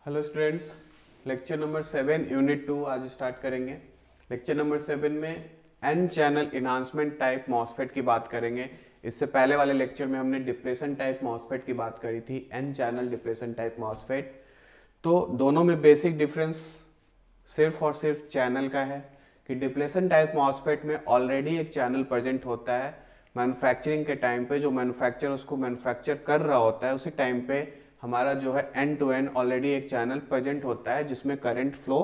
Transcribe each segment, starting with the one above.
Hello students, lecture number 7 unit 2 आज start करेंगे। Lecture number 7 में N channel enhancement type MOSFET की बात करेंगे। इससे पहले वाले लेक्चर में हमने डिप्लेशन टाइप मॉसफेट की बात करी थी, N channel depletion type MOSFET. तो दोनों में बेसिक डिफरेंस सिर्फ और सिर्फ चैनल का है कि डिप्लेशन टाइप मॉसफेट में ऑलरेडी एक चैनल प्रेजेंट होता है मैन्युफैक्चरिंग के टाइम पे। जो मैन्युफैक्चर उसको मैन्युफैक्चर कर रहा होता है उसी टाइम पे हमारा जो है एंड टू एंड ऑलरेडी एक चैनल प्रेजेंट होता है जिसमें करंट फ्लो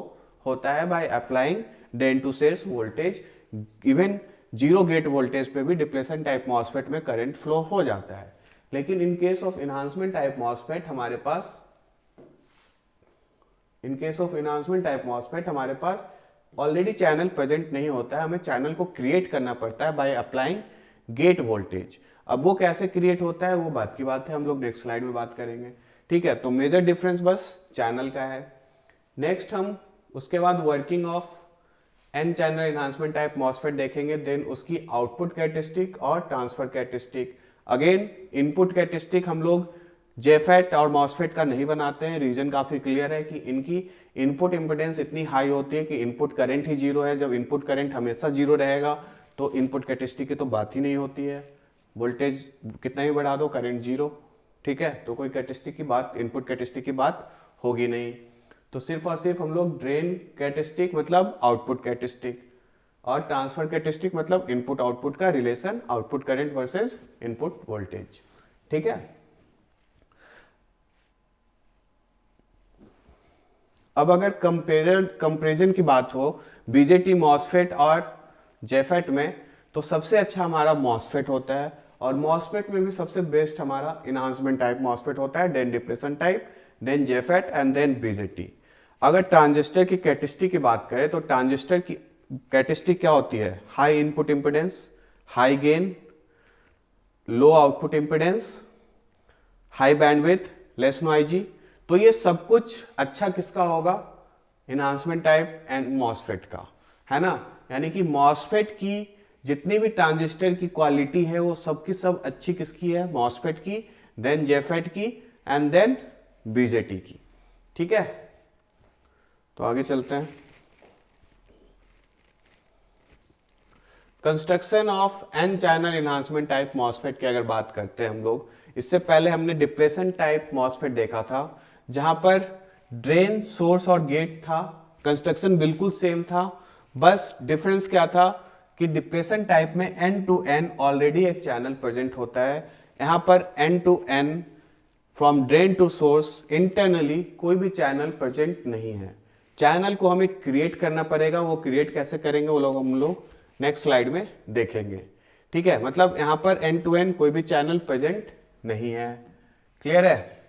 होता है by applying drain to source voltage. Even zero gate voltage पे भी डिप्लेशन टाइप मॉसफेट में करंट फ्लो हो जाता है। लेकिन in case of enhancement type MOSFET हमारे पास ऑलरेडी चैनल प्रेजेंट नहीं होता है, हमें चैनल को क्रिएट करना पड़ता है बाय अप्लाइंग गेट वोल्टेज। अब वो कैसे क्रिएट होता है वो बात की बात है, हम लोग नेक्स्ट स्लाइड में बात करेंगे। ठीक है, तो मेजर डिफरेंस बस चैनल का है। नेक्स्ट हम उसके बाद working of N channel enhancement type MOSFET देखेंगे, देन उसकी आउटपुट कैरेक्टरिस्टिक और transfer characteristic. Again input characteristic हम लोग जेफेट और मॉसफेट का नहीं बनाते हैं। रीजन काफी क्लियर है कि इनकी इनपुट इंपेडेंस इतनी हाई होती है कि इनपुट करंट ही जीरो है। जब इनपुट करंट हमेशा जीरो रहेगा तो इनपुट कैरेक्टरिस्टिक की तो बात ही नहीं होती है। वोल्टेज कितना ही बढ़ा दो करंट जीरो, ठीक है, तो कोई कैरेक्टरिस्टिक की बात, इनपुट कैरेक्टरिस्टिक की बात होगी नहीं। तो सिर्फ और सिर्फ हम लोग ड्रेन कैरेक्टरिस्टिक मतलब आउटपुट कैरेक्टरिस्टिक और ट्रांसफर कैरेक्टरिस्टिक मतलब इनपुट आउटपुट का relation, output current versus input voltage. ठीक है, अब अगर कंपेरिजन की बात हो बीजेटी मॉसफेट और जेफेट में, तो सबसे अच्छा हमारा मॉसफेट होता है और मॉसफेट में भी सबसे बेस्ट हमारा इन्हांसमेंट टाइप मॉसफेट होता है, then depression type, then JFET and then BJT. अगर ट्रांजिस्टर की कैरेक्टरिस्टिक की बात करें तो ट्रांजिस्टर की कैरेक्टरिस्टिक क्या होती है? High input impedance, high gain, low output impedance, high bandwidth, less noisy. तो ये सब कुछ अच्छा किसका होगा? इन्हांसमेंट टाइप एंड मॉसफेट का, है ना। यानी कि मॉसफेट की जितनी भी ट्रांजिस्टर की क्वालिटी है वो सब की सब अच्छी किसकी है? मॉसफेट की, देन जेफेट की एंड देन बीजेटी की। ठीक है, तो आगे चलते हैं। Construction of N channel enhancement type MOSFET की अगर बात करते हैं हम लोग, इससे पहले हमने डिप्लेशन टाइप मॉसफेट देखा था जहां पर ड्रेन, सोर्स और गेट था। कंस्ट्रक्शन बिल्कुल सेम था, बस डिफरेंस क्या था कि डिप्लेशन टाइप में एन टू एन ऑलरेडी एक चैनल प्रेजेंट होता है। यहां पर end to end from drain to source internally कोई भी चैनल प्रेजेंट नहीं है। चैनल को हमें क्रिएट करना पड़ेगा। वो क्रिएट कैसे करेंगे वो लोग हम लोग नेक्स्ट स्लाइड में देखेंगे। ठीक है, मतलब यहां पर एन टू एन कोई भी चैनल प्रेजेंट नहीं है। क्लियर है?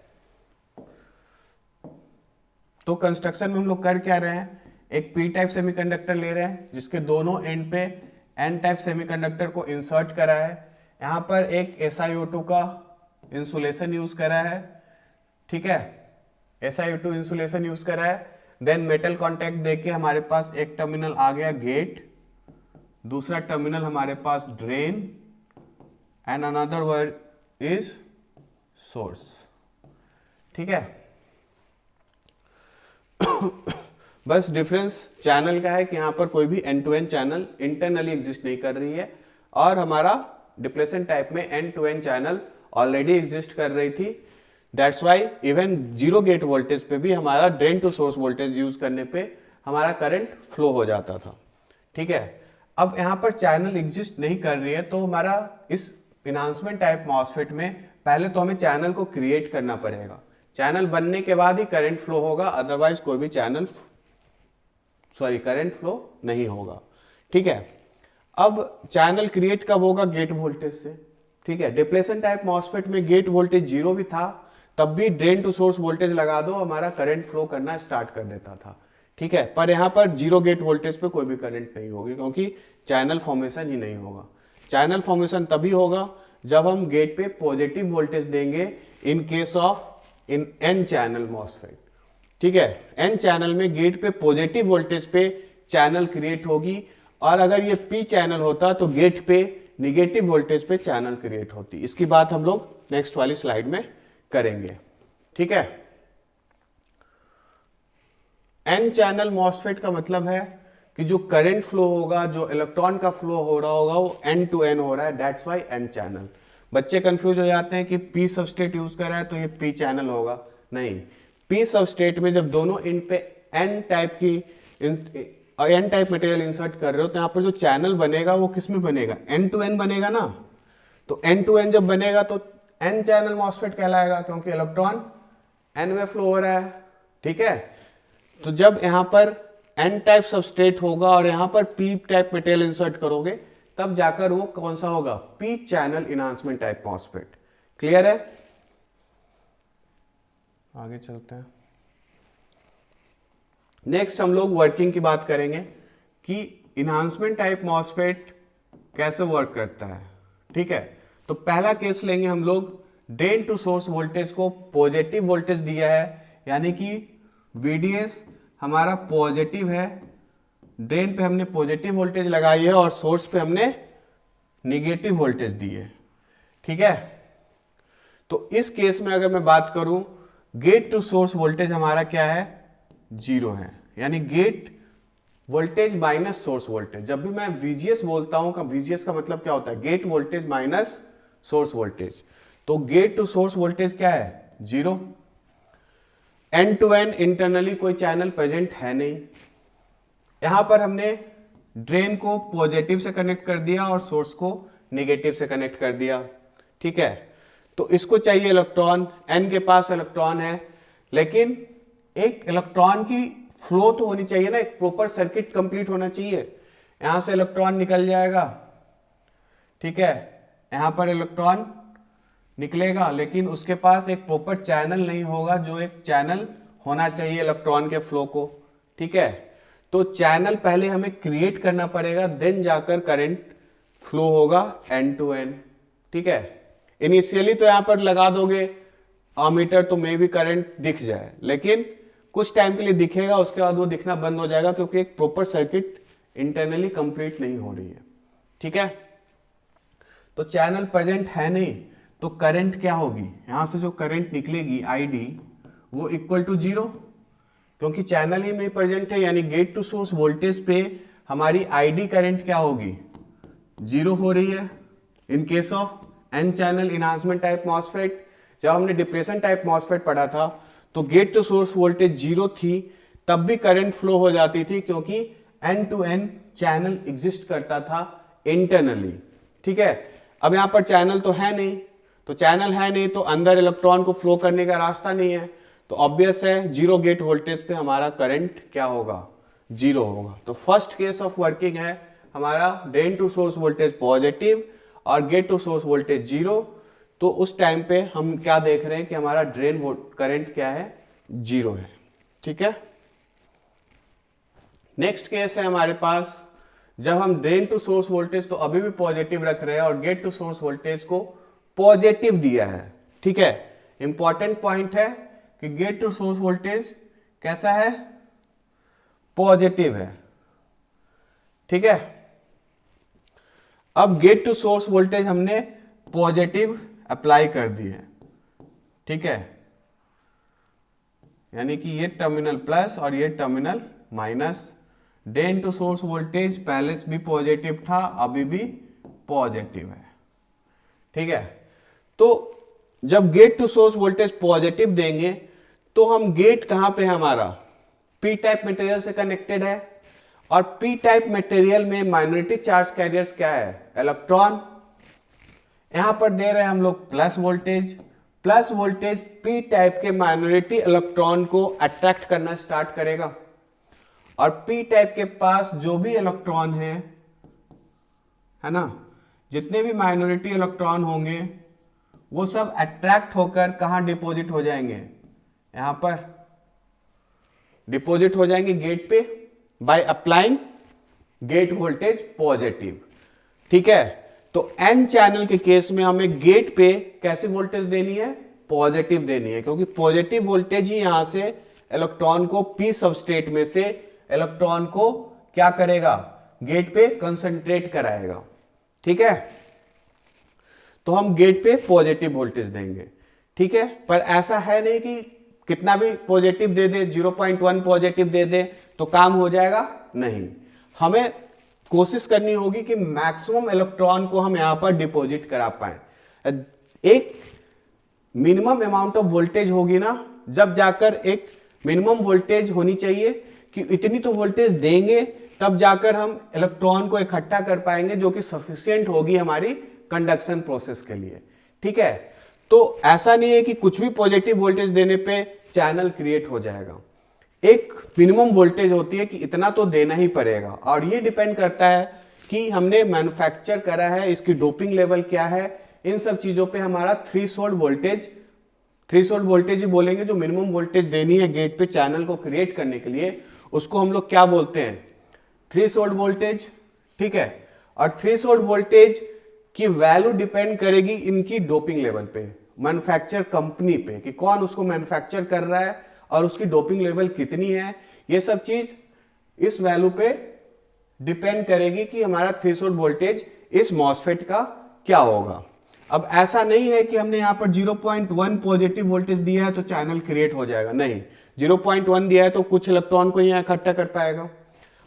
तो कंस्ट्रक्शन में हम लोग कर क्या रहे हैं? एक पी टाइप सेमीकंडक्टर ले रहे हैं जिसके दोनों एंड पे एन टाइप सेमीकंडक्टर को इंसर्ट करा है। यहां पर एक SiO2 का इंसुलेशन यूज करा है। ठीक है, SiO2 इंसुलेशन यूज करा है। देन मेटल कॉन्टैक्ट देके हमारे पास एक टर्मिनल आ गया गेट, दूसरा टर्मिनल हमारे पास drain and another word is source. ठीक है, बस डिफरेंस चैनल का है कि यहां पर कोई भी end to end channel internally exist नहीं कर रही है और हमारा डिप्लेशन टाइप में end to end channel already exist कर रही थी। That's why even zero gate voltage पे भी हमारा drain to source voltage use करने पे हमारा करंट फ्लो हो जाता था। ठीक है, अब यहां पर चैनल एग्जिस्ट नहीं कर रही है तो हमारा इस इन्हांसमेंट टाइप मॉसफेट में पहले तो हमें चैनल को क्रिएट करना पड़ेगा। चैनल बनने के बाद ही करंट फ्लो होगा, अदरवाइज कोई भी करंट फ्लो नहीं होगा। ठीक है, अब चैनल क्रिएट कब होगा? गेट वोल्टेज से। ठीक है, डिप्लेशन टाइप मॉसफेट में गेट वोल्टेज जीरो भी था तब भी ड्रेन टू सोर्स वोल्टेज लगा दो हमारा करंट फ्लो करना स्टार्ट कर देता था। ठीक है, पर यहां पर जीरो गेट वोल्टेज पे कोई भी करंट नहीं होगी क्योंकि चैनल फॉर्मेशन ही नहीं होगा। चैनल फॉर्मेशन तभी होगा जब हम गेट पे पॉजिटिव वोल्टेज देंगे इन case of in an channel MOSFET. ठीक है, एन चैनल में गेट पे पॉजिटिव वोल्टेज पे चैनल क्रिएट होगी और अगर ये पी चैनल होता तो गेट पे निगेटिव वोल्टेज पे चैनल क्रिएट होती। इसकी बात हम लोग नेक्स्ट वाली स्लाइड में करेंगे। ठीक है, एन चैनल मॉसफेट का मतलब है कि जो करंट फ्लो होगा, जो इलेक्ट्रॉन का फ्लो हो रहा होगा वो एन टू एन हो रहा है, दैट्स वाई एन चैनल। बच्चे कंफ्यूज हो जाते हैं कि पी सबस्ट्रेट यूज कर रहा है तो ये पी चैनल होगा, नहीं। पी सबस्ट्रेट में जब दोनों एंड पे एन टाइप की एन टाइप मटेरियल इंसर्ट कर रहे हो तो यहाँ पर जो चैनल बनेगा वो किस में बनेगा, एन टू एन बनेगा ना। तो एन टू एन जब बनेगा तो एन चैनल मॉसफेट कहलाएगा, क्योंकि इलेक्ट्रॉन एन में फ्लो हो रहा है, ठीक है। तो जब यहां पर एन टाइप सबस्ट्रेट होगा और यहां पर पी टाइप मटेरियल इंसर्ट करोगे तब जाकर वो कौन सा होगा, P channel enhancement type MOSFET. Clear है? आगे चलते हैं। नेक्स्ट हम लोग वर्किंग की बात करेंगे कि इनहांसमेंट टाइप मॉसफेट कैसे वर्क करता है, ठीक है। तो पहला केस लेंगे हम लोग, ड्रेन टू सोर्स वोल्टेज को पॉजिटिव वोल्टेज दिया है, यानी कि VDS हमारा पॉजिटिव है, ड्रेन पे हमने पॉजिटिव वोल्टेज लगाई है और सोर्स पे हमने निगेटिव वोल्टेज दी है, ठीक है। तो इस केस में अगर मैं बात करूं, गेट टू सोर्स वोल्टेज हमारा क्या है, 0 है, यानी gate voltage minus source voltage. जब भी मैं VGS बोलता हूं, VGS का मतलब क्या होता है, gate voltage minus source voltage. तो गेट टू सोर्स वोल्टेज क्या है, 0। एन टू एन इंटरनली कोई चैनल प्रेजेंट है नहीं, यहां पर हमने ड्रेन को पॉजिटिव से कनेक्ट कर दिया और सोर्स को नेगेटिव से कनेक्ट कर दिया, ठीक है। तो इसको चाहिए इलेक्ट्रॉन, एन के पास इलेक्ट्रॉन है, लेकिन एक इलेक्ट्रॉन की फ्लो तो होनी चाहिए ना, एक प्रॉपर सर्किट कंप्लीट होना चाहिए। यहां से इलेक्ट्रॉन निकल जाएगा, ठीक है, यहां पर इलेक्ट्रॉन निकलेगा, लेकिन उसके पास एक प्रॉपर चैनल नहीं होगा, जो एक चैनल होना चाहिए इलेक्ट्रॉन के फ्लो को, ठीक है। तो चैनल पहले हमें क्रिएट करना पड़ेगा, देन जाकर करंट फ्लो होगा एन टू एन, ठीक है। इनिशियली तो यहां पर लगा दोगे अमीटर तो मे भी करंट दिख जाए, लेकिन कुछ टाइम के लिए दिखेगा, उसके बाद वो दिखना बंद हो जाएगा, क्योंकि एक प्रॉपर सर्किट इंटरनली कंप्लीट नहीं हो रही है, ठीक है। तो चैनल प्रेजेंट है नहीं, तो करंट क्या होगी, यहां से जो करंट निकलेगी ID वो इक्वल टू 0, क्योंकि चैनल ही नहीं प्रेजेंट है, यानी गेट टू सोर्स वोल्टेज पे हमारी ID करंट क्या होगी, 0 हो रही है। In case of N channel enhancement type MOSFET, जब हमने डिप्रेशन टाइप मॉसफेट पढ़ा था तो गेट टू सोर्स वोल्टेज 0 थी, तब भी करंट फ्लो हो जाती थी, क्योंकि end to end channel exist करता था इंटरनली, ठीक है। अब यहां पर चैनल तो है नहीं, तो चैनल है नहीं तो अंदर इलेक्ट्रॉन को फ्लो करने का रास्ता नहीं है, तो ऑब्वियस है 0 गेट वोल्टेज पे हमारा करंट क्या होगा, 0 होगा। तो फर्स्ट केस ऑफ वर्किंग है हमारा drain to source voltage positive और गेट टू सोर्स वोल्टेज 0। तो उस टाइम पे हम क्या देख रहे हैं कि हमारा ड्रेन करंट क्या है, 0 है, ठीक है। नेक्स्ट केस है हमारे पास, जब हम ड्रेन टू सोर्स वोल्टेज तो अभी भी पॉजिटिव रख रहे हैं और गेट टू सोर्स वोल्टेज को पॉजिटिव दिया है, ठीक है। इंपॉर्टेंट पॉइंट है कि गेट टू सोर्स वोल्टेज कैसा है, पॉजिटिव है, ठीक है। अब गेट टू सोर्स वोल्टेज हमने पॉजिटिव अप्लाई कर दिए, ठीक है, यानी कि ये टर्मिनल प्लस और ये terminal minus. Drain to source voltage पहले से भी पॉजिटिव था, अभी भी पॉजिटिव है, ठीक है। तो जब gate to source voltage positive देंगे तो हम गेट कहां पे है हमारा, पी टाइप मटेरियल से कनेक्टेड है, और पी टाइप मटेरियल में माइनॉरिटी चार्ज कैरियर्स क्या है, इलेक्ट्रॉन। यहां पर दे रहे हैं हम लोग plus voltage, plus voltage P type के माइनॉरिटी इलेक्ट्रॉन को अट्रैक्ट करना स्टार्ट करेगा, और पी टाइप के पास जो भी इलेक्ट्रॉन है ना, जितने भी माइनॉरिटी इलेक्ट्रॉन होंगे वो सब अट्रैक्ट होकर कहां डिपॉजिट हो जाएंगे, यहां पर डिपॉजिट हो जाएंगे गेट पे by applying gate voltage positive, ठीक है। तो एन चैनल के केस में हमें गेट पे कैसे वोल्टेज देनी है, पॉजिटिव देनी है, क्योंकि पॉजिटिव वोल्टेज ही यहां से इलेक्ट्रॉन को पी सबस्ट्रेट में से इलेक्ट्रॉन को क्या करेगा, गेट पे कंसंट्रेट कराएगा, ठीक है। तो हम गेट पे पॉजिटिव वोल्टेज देंगे, ठीक है। पर ऐसा है नहीं कि कितना भी पॉजिटिव दे दे, 0.1 पॉजिटिव दे दे तो काम हो जाएगा? नहीं, हमें कोशिश करनी होगी कि मैक्सिमम इलेक्ट्रॉन को हम यहां पर डिपॉजिट करा पाए। एक मिनिमम अमाउंट ऑफ वोल्टेज होगी ना, जब जाकर एक मिनिमम वोल्टेज होनी चाहिए कि इतनी तो वोल्टेज देंगे तब जाकर हम इलेक्ट्रॉन को इकट्ठा कर पाएंगे, जो कि सफिशिएंट होगी हमारी कंडक्शन प्रोसेस के लिए। ठीक है, तो ऐसा नहीं है कि कुछ भी पॉजिटिव वोल्टेज देने पे चैनल क्रिएट हो जाएगा। एक मिनिमम वोल्टेज होती है कि इतना तो देना ही पड़ेगा, और ये डिपेंड करता है कि हमने मैन्युफैक्चर करा है, इसकी डोपिंग लेवल क्या है, इन सब चीजों पे हमारा थ्रेशोल्ड वोल्टेज ही बोलेंगे, जो मिनिमम वोल्टेज देनी है गेट पे चैनल को क्रिएट करने के लिए, उसको हम लोग क्या बोलते हैं? Threshold voltage. ठीक है, और थ्रेशोल्ड वोल्टेज की वैल्यू डिपेंड करेगी इनकी डोपिंग लेवल पे, मैन्युफैक्चर कंपनी पे, कि कौन उसको मैन्युफैक्चर कर रहा है और उसकी डोपिंग लेवल कितनी है। ये सब चीज इस वैल्यू पे डिपेंड करेगी कि हमारा थ्रेशोल्ड वोल्टेज इस मॉसफेट का क्या होगा। अब ऐसा नहीं है कि हमने यहां पर 0.1 पॉजिटिव वोल्टेज दिया है तो चैनल क्रिएट हो जाएगा, नहीं। 0.1 दिया है तो कुछ इलेक्ट्रॉन को यहां इकट्ठा कर पाएगा।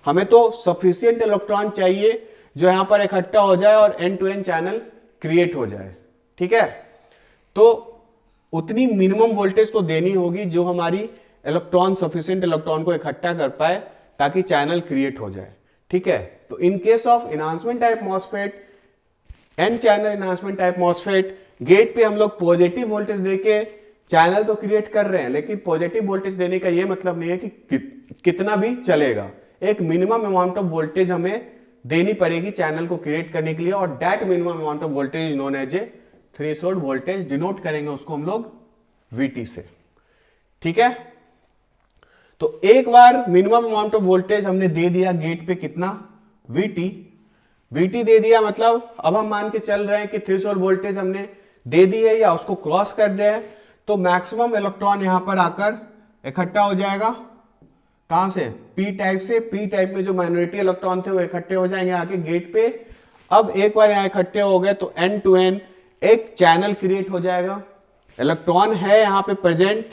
हमें तो सफिशिएंट इलेक्ट्रॉन चाहिए जो यहां पर इकट्ठा हो जाए और end to end channel create हो जाए। ठीक है, तो उतनी मिनिमम वोल्टेज तो देनी होगी जो हमारी इलेक्ट्रॉन सफिशिएंट इलेक्ट्रॉन को इकट्ठा कर पाए ताकि चैनल क्रिएट हो जाए। ठीक है, तो in case of enhancement type MOSFET, N channel enhancement type MOSFET, gate पे हम लोग पॉजिटिव वोल्टेज देके चैनल तो क्रिएट कर रहे हैं, लेकिन पॉजिटिव वोल्टेज देने का ये मतलब नहीं है कि कितना भी चलेगा। एक मिनिमम अमाउंट ऑफ वोल्टेज हमें देनी पड़ेगी चैनल को क्रिएट करने के लिए, और that minimum amount of voltage is known as a threshold voltage. Denote करेंगे उसको हम लोग VT से। ठीक है, तो एक बार मिनिमम अमाउंट ऑफ वोल्टेज हमने दे दिया गेट पे, कितना? VT दे दिया, मतलब अब हम मान के चल रहे हैं कि थ्रेशोल्ड वोल्टेज हमने दे दी है या उसको क्रॉस कर दिया है, तो मैक्सिमम इलेक्ट्रॉन यहां पर आकर इकट्ठा हो जाएगा। कहां से? पी टाइप से। पी टाइप में जो माइनॉरिटी इलेक्ट्रॉन थे वो इकट्ठे हो जाएंगे आके गेट पे। अब एक बार यहां इकट्ठे हो गए तो एन टू एन एक चैनल क्रिएट हो जाएगा। इलेक्ट्रॉन है यहां पे प्रेजेंट,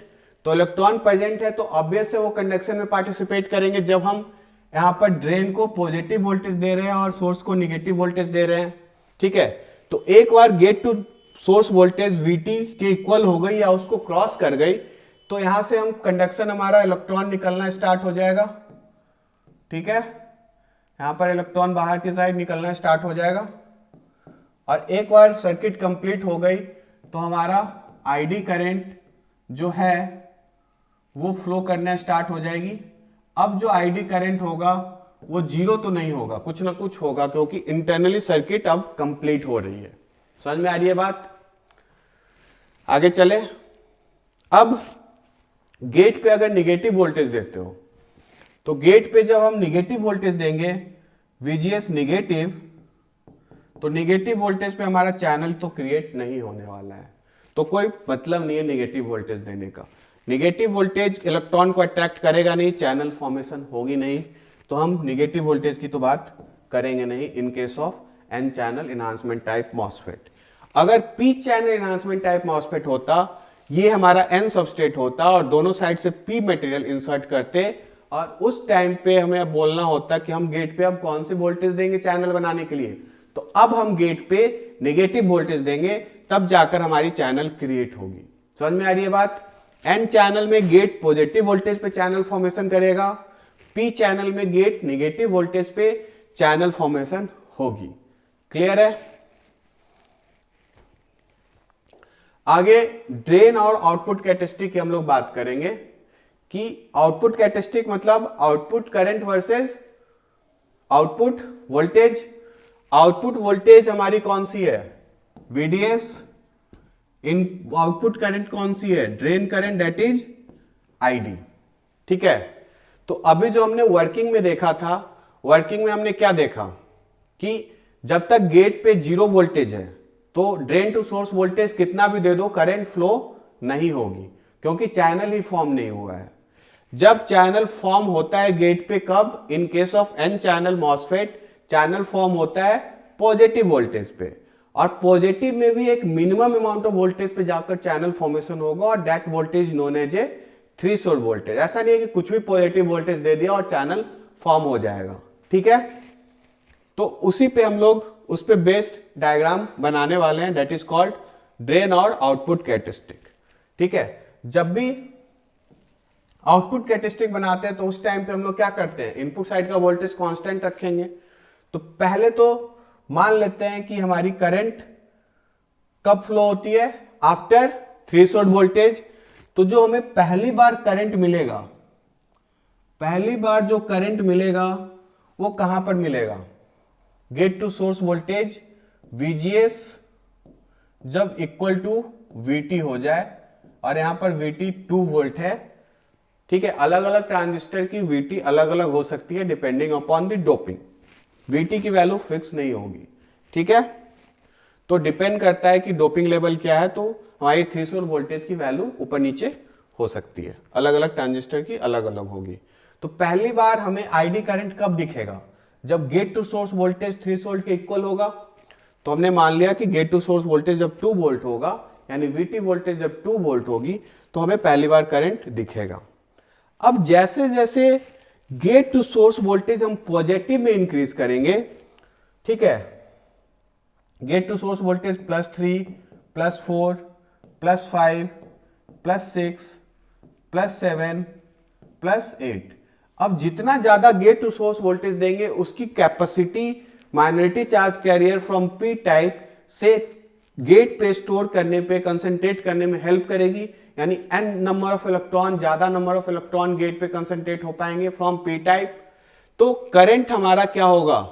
तो इलेक्ट्रॉन प्रेजेंट है तो ऑब्वियस है वो कंडक्शन में पार्टिसिपेट करेंगे जब हम यहां पर ड्रेन को पॉजिटिव वोल्टेज दे रहे हैं और सोर्स को निगेटिव वोल्टेज दे रहे हैं। ठीक है, तो एक बार gate to source voltage VT के इक्वल हो गई या उसको क्रॉस कर गई, तो यहां से हम कंडक्शन, हमारा इलेक्ट्रॉन निकलना स्टार्ट हो जाएगा। ठीक है, यहां पर इलेक्ट्रॉन बाहर की साइड निकलना स्टार्ट हो जाएगा, और एक बार सर्किट कंप्लीट हो गई तो हमारा ID करंट जो है वो फ्लो करना स्टार्ट हो जाएगी। अब जो ID करंट होगा वो जीरो तो नहीं होगा, कुछ ना कुछ होगा, क्योंकि इंटरनली सर्किट अब कंप्लीट हो रही है। समझ में आ रही है बात? आगे चले। अब गेट पे अगर निगेटिव वोल्टेज देते हो, तो गेट पे जब हम निगेटिव वोल्टेज देंगे VGS निगेटिव, तो निगेटिव वोल्टेज पे हमारा चैनल तो क्रिएट नहीं होने वाला है, तो कोई मतलब नहीं है निगेटिव वोल्टेज देने का। निगेटिव वोल्टेज इलेक्ट्रॉन को अट्रैक्ट करेगा नहीं, चैनल फॉर्मेशन होगी नहीं, तो हम निगेटिव वोल्टेज की तो बात करेंगे नहीं in case of N channel enhancement type MOSFET. अगर P channel enhancement type MOSFET होता, ये हमारा एन सबस्ट्रेट होता और दोनों साइड से पी मटेरियल इंसर्ट करते, और उस टाइम पे हमें बोलना होता कि हम गेट पे अब कौन सी वोल्टेज देंगे चैनल बनाने के लिए, तो अब हम गेट पे नेगेटिव वोल्टेज देंगे, तब जाकर हमारी चैनल क्रिएट होगी। समझ में आ रही है बात? एन चैनल में गेट पॉजिटिव वोल्टेज पे चैनल फॉर्मेशन करेगा, पी चैनल में गेट नेगेटिव वोल्टेज पे चैनल फॉर्मेशन होगी। क्लियर है? आगे ड्रेन और आउटपुट कैरेक्टरिस्टिक की हम लोग बात करेंगे कि आउटपुट कैरेक्टरिस्टिक मतलब output current versus output voltage. Output voltage हमारी कौन सी है? VDS। इन आउटपुट करंट कौन सी है? Drain current, that is ID। ठीक है, तो अभी जो हमने वर्किंग में देखा था, वर्किंग में हमने क्या देखा कि जब तक गेट पे जीरो वोल्टेज है तो ड्रेन टू सोर्स वोल्टेज कितना भी दे दो करंट फ्लो नहीं होगी, क्योंकि चैनल ही फॉर्म नहीं हुआ है। जब चैनल फॉर्म होता है गेट पे, कब? In case of N channel MOSFET channel form होता है पॉजिटिव वोल्टेज पे, और पॉजिटिव में भी एक मिनिमम अमाउंट ऑफ वोल्टेज पे जाकर चैनल फॉर्मेशन होगा, और that voltage known as a threshold voltage. ऐसा नहीं है कि कुछ भी पॉजिटिव वोल्टेज दे दिया और चैनल फॉर्म हो जाएगा, ठीक है। तो उसी पे हम लोग उस पे बेस्ड डायग्राम बनाने वाले हैं, दैट इज कॉल्ड ड्रेन और आउटपुट कैरेक्टरिस्टिक, ठीक है। जब भी आउटपुट कैरेक्टरिस्टिक बनाते हैं तो उस टाइम पे हम लोग क्या करते हैं, इनपुट साइड का वोल्टेज कांस्टेंट रखेंगे। तो पहले तो मान लेते हैं कि हमारी करंट कब फ्लो होती है, आफ्टर थ्रेशोल्ड वोल्टेज। तो जो हमें पहली बार करंट मिलेगा, पहली बार जो करंट मिलेगा वो कहां पर मिलेगा, gate to source voltage VGS जब इक्वल टू VT हो जाए, और यहां पर VT 2 वोल्ट है, ठीक है। अलग अलग ट्रांजिस्टर की VT अलग अलग हो सकती है depending upon the doping, VT की वैल्यू फिक्स नहीं होगी, ठीक है। तो डिपेंड करता है कि डोपिंग लेवल क्या है, तो हमारी थ्रेशोल्ड वोल्टेज की वैल्यू ऊपर नीचे हो सकती है, अलग अलग ट्रांजिस्टर की अलग अलग होगी। तो पहली बार हमें आईडी करंट कब दिखेगा, जब gate to source voltage threshold के इक्वल होगा। तो हमने मान लिया कि गेट टू सोर्स वोल्टेज जब 2 वोल्ट होगा, यानी VT वोल्टेज जब 2 वोल्ट होगी, तो हमें पहली बार करंट दिखेगा। अब जैसे जैसे गेट टू सोर्स वोल्टेज हम पॉजिटिव में इंक्रीज करेंगे, ठीक है, गेट टू सोर्स वोल्टेज +3, +4, +5, +6, +7, +8। अब जितना ज्यादा गेट टू सोर्स वोल्टेज देंगे उसकी capacity minority charge carrier from P type से गेट पे स्टोर करने पे, कंसंट्रेट करने में हेल्प करेगी, यानी n नंबर ऑफ इलेक्ट्रॉन, ज्यादा नंबर ऑफ इलेक्ट्रॉन गेट पे कंसंट्रेट हो पाएंगे फ्रॉम पी टाइप। तो करंट हमारा क्या होगा,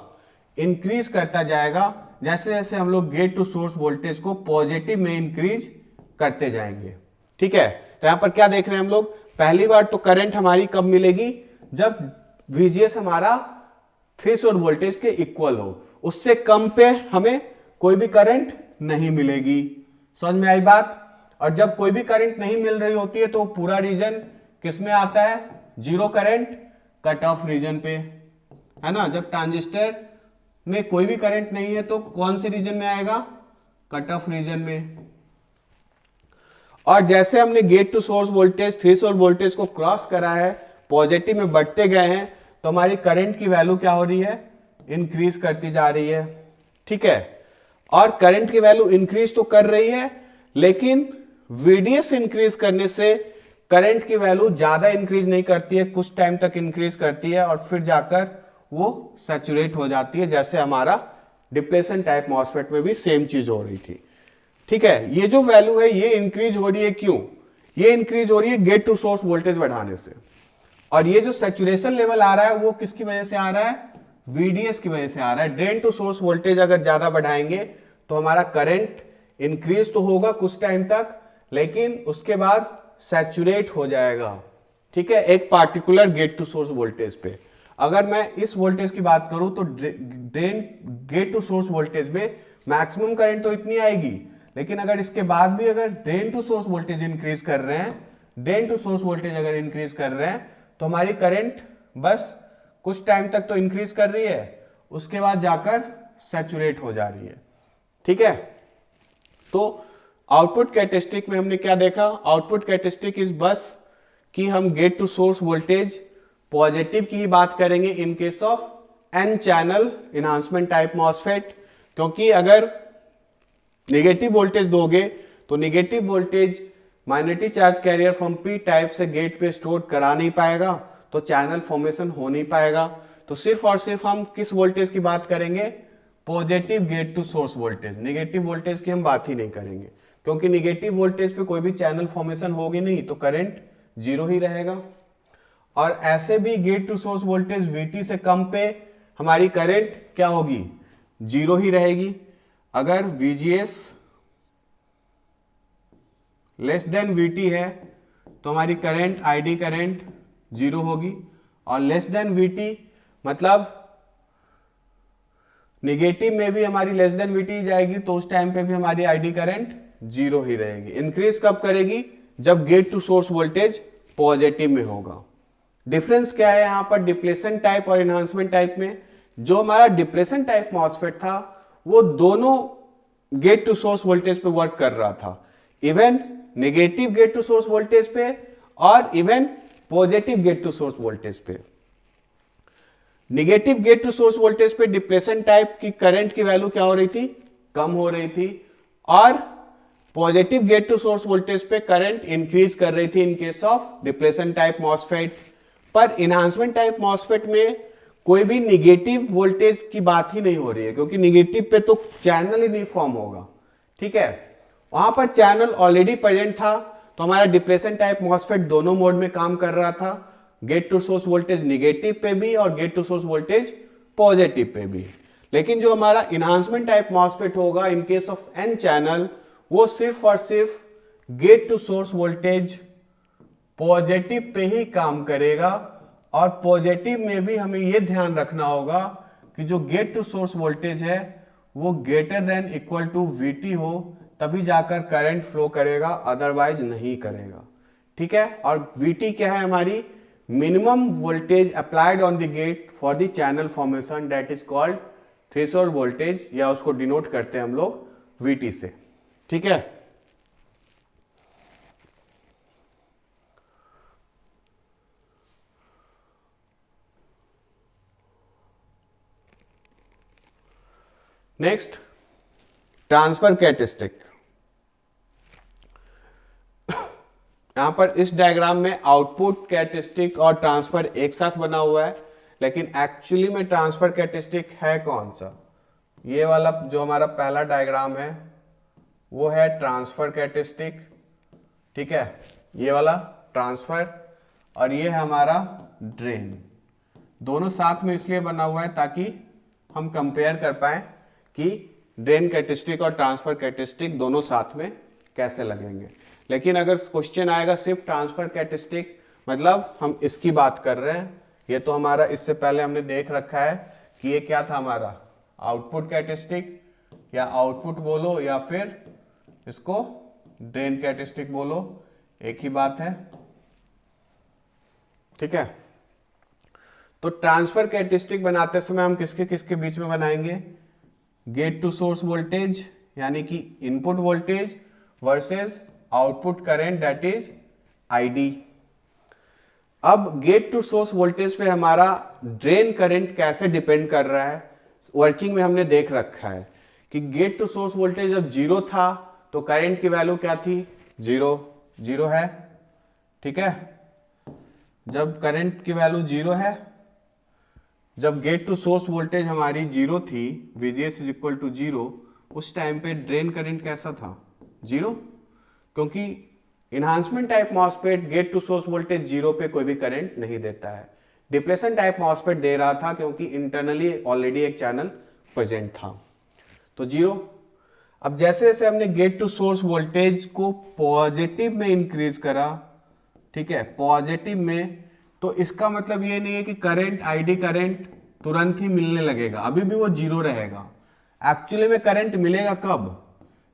इंक्रीज करता जाएगा जैसे जैसे हम लोग गेट टू सोर्स वोल्टेज को पॉजिटिव में इंक्रीज करते जाएंगे, ठीक है। तो यहां पर क्या देख रहे हैं हम लोग, पहली बार तो करंट हमारी कब मिलेगी, जब VGS हमारा थ्रेशोल्ड वोल्टेज के इक्वल हो, उससे कम पे हमें कोई भी करंट नहीं मिलेगी। समझ में आई बात। और जब कोई भी करंट नहीं मिल रही होती है तो पूरा रीजन किस में आता है, zero current cut off region पे, है ना। जब ट्रांजिस्टर में कोई भी करंट नहीं है तो कौन से रीजन में आएगा, कट ऑफ रीजन में। और जैसे हमने gate to source voltage threshold voltage को क्रॉस करा है, पॉजिटिव में बढ़ते गए हैं, तो हमारी करंट की वैल्यू क्या हो रही है, इंक्रीज करती जा रही है, ठीक है। और करंट की वैल्यू इंक्रीज तो कर रही है, लेकिन VDS इंक्रीज करने से करंट की वैल्यू ज्यादा इंक्रीज नहीं करती है, कुछ टाइम तक इंक्रीज करती है और फिर जाकर वो सैचुरेट हो जाती है, जैसे हमारा डिप्लेशन टाइप मॉसफेट में भी सेम चीज हो रही थी, ठीक है। ये जो वैल्यू है ये इंक्रीज हो रही है, क्यों, ये इंक्रीज हो रही है गेट टू सोर्स वोल्टेज बढ़ाने से। और ये जो सैचुरेशन लेवल आ रहा है वो किसकी वजह से आ रहा है, VDS की वजह से आ रहा है। ड्रेन टू सोर्स वोल्टेज अगर ज्यादा बढ़ाएंगे तो हमारा करंट इंक्रीज तो होगा कुछ टाइम तक, लेकिन उसके बाद सैचुरेट हो जाएगा, ठीक है, एक particular gate to source voltage पे। अगर मैं इस वोल्टेज की बात करूं तो drain gate to source voltage में मैक्सिमम करंट तो इतनी आएगी, लेकिन अगर इसके बाद भी अगर drain to source voltage increase कर रहे हैं, ड्रेन टू सोर्स वोल्टेज अगर इंक्रीज कर रहे हैं, तो हमारी करंट बस कुछ टाइम तक तो इंक्रीज कर रही है, उसके बाद जाकर सैचुरेट हो जा रही है, ठीक है। तो आउटपुट कैरेक्टरिस्टिक में हमने क्या देखा, आउटपुट कैरेक्टरिस्टिक इज बस कि हम gate to source voltage positive की ही बात करेंगे in case of N channel enhancement type MOSFET, क्योंकि अगर नेगेटिव वोल्टेज दोगे तो negative voltage minority charge carrier from P type से गेट पे स्टोर करा नहीं पाएगा, तो चैनल फॉर्मेशन हो नहीं पाएगा। तो सिर्फ और सिर्फ हम किस वोल्टेज की बात करेंगे, positive gate to source voltage, negative voltage की हम बात ही नहीं करेंगे, क्योंकि नेगेटिव वोल्टेज पे कोई भी चैनल फॉर्मेशन होगी नहीं, तो करंट जीरो ही रहेगा। और ऐसे भी gate to source voltage VT से कम पे हमारी करंट क्या होगी, जीरो ही रहेगी। अगर VGS लेस देन VT है तो हमारी करंट आईडी करंट जीरो होगी, और लेस देन VT मतलब नेगेटिव में भी हमारी लेस देन VT जाएगी, तो उस टाइम पे भी हमारी आईडी करंट जीरो ही रहेगी। इंक्रीज कब करेगी, जब gate to source voltage positive में होगा। डिफरेंस क्या है यहां पर डिप्लेशन टाइप और एनहांसमेंट टाइप में, जो हमारा डिप्लेशन टाइप मॉसफेट था वो दोनों गेट टू सोर्स वोल्टेज पे वर्क कर रहा था, even negative gate to source voltage पे और even positive gate to source voltage पे। Negative gate to source voltage पे डिप्लेशन टाइप की करंट की वैल्यू क्या हो रही थी, कम हो रही थी, और positive gate to source voltage पे करंट इंक्रीज कर रही थी in case of depletion type MOSFET. पर इनहांसमेंट टाइप मॉसफेट में कोई भी निगेटिव वोल्टेज की बात ही नहीं हो रही है, क्योंकि निगेटिव पे तो चैनल ही नहीं फॉर्म होगा। ठीक है, वहां पर चैनल ऑलरेडी प्रेजेंट था, तो हमारा डिप्लेशन टाइप मॉसफेट दोनों मोड में काम कर रहा था, gate to source voltage negative पे भी और gate to source voltage positive पे भी। लेकिन जो हमारा इनहांसमेंट टाइप मॉसफेट होगा in case of N channel, वो सिर्फ और सिर्फ gate to source voltage positive पे ही काम करेगा। और पॉजिटिव में भी हमें यह ध्यान रखना होगा कि जो गेट टू सोर्स वोल्टेज है वो greater than equal to VT हो, तभी जाकर करंट फ्लो करेगा, अदरवाइज नहीं करेगा। ठीक है, और VT क्या है, हमारी minimum voltage applied on the get for the channel formation, that is called threshold voltage, या उसको डिनोट करते हैं हम लोग VT से। ठीक है, नेक्स्ट ट्रांसफर कैरेक्टरिस्टिक। यहां पर इस डायग्राम में आउटपुट कैरेक्टरिस्टिक और ट्रांसफर एक साथ बना हुआ है, लेकिन एक्चुअली में ट्रांसफर कैरेक्टरिस्टिक है कौन सा, ये वाला जो हमारा पहला डायग्राम है वो है ट्रांसफर कैरेक्टरिस्टिक। ठीक है, ये वाला ट्रांसफर, और ये है हमारा ड्रेन। दोनों साथ में इसलिए बना हुआ है ताकि हम कंपेयर कर पाए कि ड्रेन कैरेक्टरिस्टिक और ट्रांसफर कैरेक्टरिस्टिक दोनों साथ में कैसे लगेंगे। लेकिन अगर क्वेश्चन आएगा सिर्फ ट्रांसफर कैरेक्टरिस्टिक, मतलब हम इसकी बात कर रहे हैं, ये तो हमारा इससे पहले हमने देख रखा है कि ये क्या था, हमारा आउटपुट कैरेक्टरिस्टिक, या आउटपुट बोलो या फिर इसको ड्रेन कैरेक्टरिस्टिक बोलो, एक ही बात है। ठीक है, तो ट्रांसफर कैरेक्टरिस्टिक बनाते समय हम किसके किसके बीच में बनाएंगे, गेट टू सोर्स वोल्टेज यानी कि input voltage versus output current, that is ID। अब गेट टू सोर्स वोल्टेज पे हमारा ड्रेन करंट कैसे डिपेंड कर रहा है, वर्किंग में हमने देख रखा है कि गेट टू सोर्स वोल्टेज जब 0 था तो करंट की वैल्यू क्या थी, 0 है। ठीक है, जब करंट की वैल्यू 0 है, जब गेट टू सोर्स वोल्टेज हमारी 0 थी, VGS इज इक्वल टू 0, उस टाइम पे ड्रेन करंट कैसा था, 0, क्योंकि enhancement type MOSFET gate to source voltage 0 पे कोई भी करंट नहीं देता है। डिप्लेशन टाइप मॉसफेट दे रहा था क्योंकि इंटरनली ऑलरेडी एक चैनल प्रेजेंट था, तो 0। अब जैसे जैसे हमने गेट टू सोर्स वोल्टेज को पॉजिटिव में इंक्रीज करा, ठीक है, पॉजिटिव में, तो इसका मतलब ये नहीं है कि करंट ID करंट तुरंत ही मिलने लगेगा, अभी भी वो 0 रहेगा। एक्चुअली में करंट मिलेगा कब,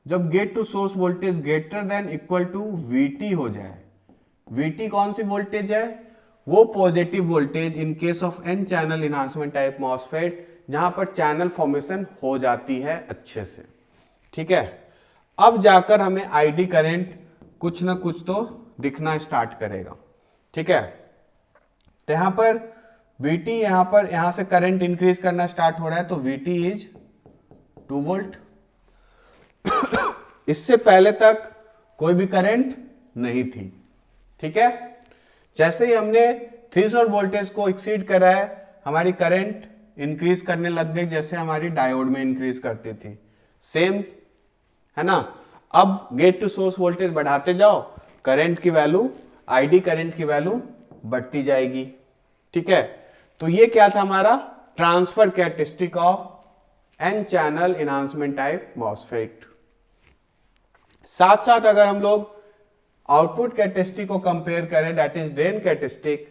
जब gate to source voltage greater than equal to VT हो जाए। VT कौन सी वोल्टेज है, वो positive voltage in case of N channel enhancement type MOSFET, जहां पर चैनल फॉर्मेशन हो जाती है अच्छे से। ठीक है, अब जाकर हमें ID करंट कुछ ना कुछ तो दिखना स्टार्ट करेगा। ठीक है, तो यहां पर VT, यहां से करंट इंक्रीज करना स्टार्ट हो रहा है, तो VT इज 2 वोल्ट। इससे पहले तक कोई भी करंट नहीं थी। ठीक है, जैसे ही हमने थ्रेशोल्ड वोल्टेज को एक्सीड करा है, हमारी करंट इंक्रीज करने लग गई, जैसे हमारी डायोड में इंक्रीज करती थी, सेम है ना। अब गेट टू सोर्स वोल्टेज बढ़ाते जाओ, करंट की वैल्यू, ID करंट की वैल्यू बढ़ती जाएगी। ठीक है, तो ये क्या था हमारा transfer characteristic of N channel enhancement type MOSFET. साथ साथ अगर हम लोग आउटपुट कैरेक्टरिस्टिक को कंपेयर करें, दैट इज ड्रेन कैरेक्टरिस्टिक,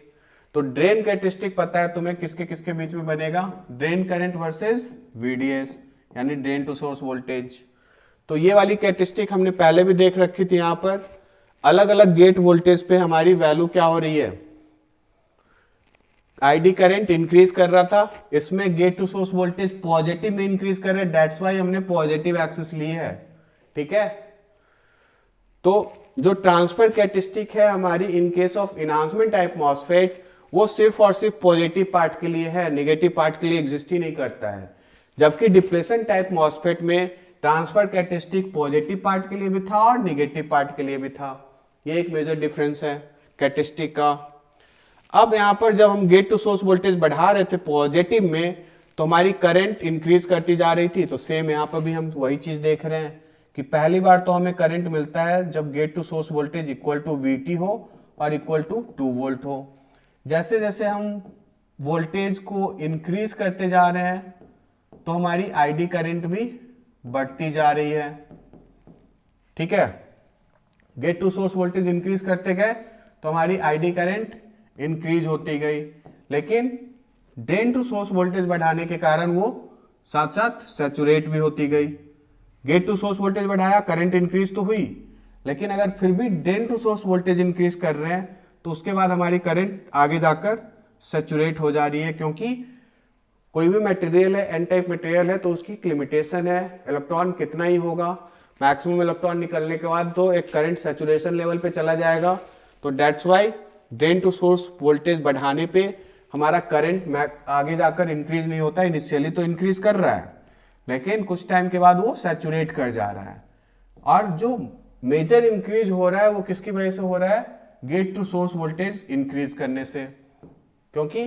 तो ड्रेन कैरेक्टरिस्टिक पता है तुम्हें किसके किसके बीच में बनेगा, ड्रेन करंट वर्सेस VDS यानी ड्रेन टू सोर्स वोल्टेज। तो ये वाली कैरेक्टरिस्टिक हमने पहले भी देख रखी थी। यहां पर अलग अलग गेट वोल्टेज पे हमारी वैल्यू क्या हो रही है, ID करंट इंक्रीज कर रहा था, इसमें gate to source voltage positive में इंक्रीज कर रहा है, दैट्स वाई हमने पॉजिटिव एक्सिस ली है। ठीक है, तो जो ट्रांसफर कैरेक्टरिस्टिक है हमारी in case of enhancement type MOSFET, वो सिर्फ और सिर्फ पॉजिटिव पार्ट के लिए है, नेगेटिव पार्ट के लिए एग्जिस्ट ही नहीं करता है। जबकि डिप्लेशन टाइप मॉसफेट में ट्रांसफर कैरेक्टरिस्टिक पॉजिटिव पार्ट के लिए भी था और नेगेटिव पार्ट के लिए भी था। ये एक मेजर डिफरेंस है कैरेक्टरिस्टिक का। अब यहाँ पर जब हम गेट टू सोर्स वोल्टेज बढ़ा रहे थे पॉजिटिव में, तो हमारी करंट इंक्रीज करती जा रही थी। तो सेम यहाँ पर भी हम वही चीज देख रहे हैं कि पहली बार तो हमें करंट मिलता है जब gate to source voltage equal to VT हो और इक्वल टू 2 वोल्ट हो। जैसे जैसे हम वोल्टेज को इंक्रीज करते जा रहे हैं तो हमारी आईडी करंट भी बढ़ती जा रही है। ठीक है, gate to source voltage increase करते गए तो हमारी आईडी करंट इंक्रीज होती गई, लेकिन ड्रेन टू सोर्स वोल्टेज बढ़ाने के कारण वो साथ साथ सैचुरेट भी होती गई। गेट टू सोर्स वोल्टेज बढ़ाया, करंट इंक्रीज तो हुई, लेकिन अगर फिर भी drain to source voltage increase कर रहे हैं तो उसके बाद हमारी करंट आगे जाकर सैचुरेट हो जा रही है, क्योंकि कोई भी मटेरियल है, एन टाइप मटेरियल है, तो उसकी एक लिमिटेशन है, इलेक्ट्रॉन कितना ही होगा। मैक्सिमम इलेक्ट्रॉन निकलने के बाद तो एक करंट सैचुरेशन लेवल पे चला जाएगा। तो that's why drain to source voltage बढ़ाने पे हमारा करंट आगे जाकर इंक्रीज नहीं होता। इनिशियली तो इंक्रीज कर रहा है, लेकिन कुछ टाइम के बाद वो सैचुरेट कर जा रहा है। और जो मेजर इंक्रीज हो रहा है वो किसकी वजह से हो रहा है? Gate to source voltage increase करने से, क्योंकि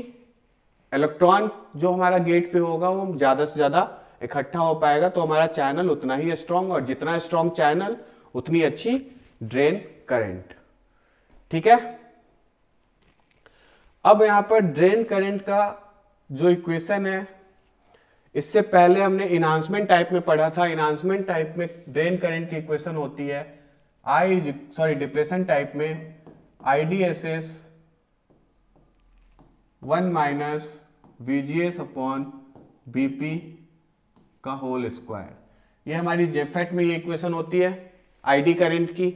इलेक्ट्रॉन जो हमारा गेट पे होगा वो ज्यादा से ज्यादा इकट्ठा हो पाएगा, तो हमारा चैनल उतना ही स्ट्रांग, और जितना स्ट्रांग चैनल उतनी अच्छी ड्रेन करंट। ठीक है, अब यहां पर ड्रेन करंट का जो इक्वेशन है, इससे पहले हमने इनहांसमेंट टाइप में पढ़ा था। इनहांसमेंट टाइप में ड्रेन करंट की इक्वेशन होती है डिप्लेशन टाइप में IDSS 1 minus VGS upon BP का होल स्क्वायर। ये हमारी जेफेट में ये इक्वेशन होती है आईडी करंट की।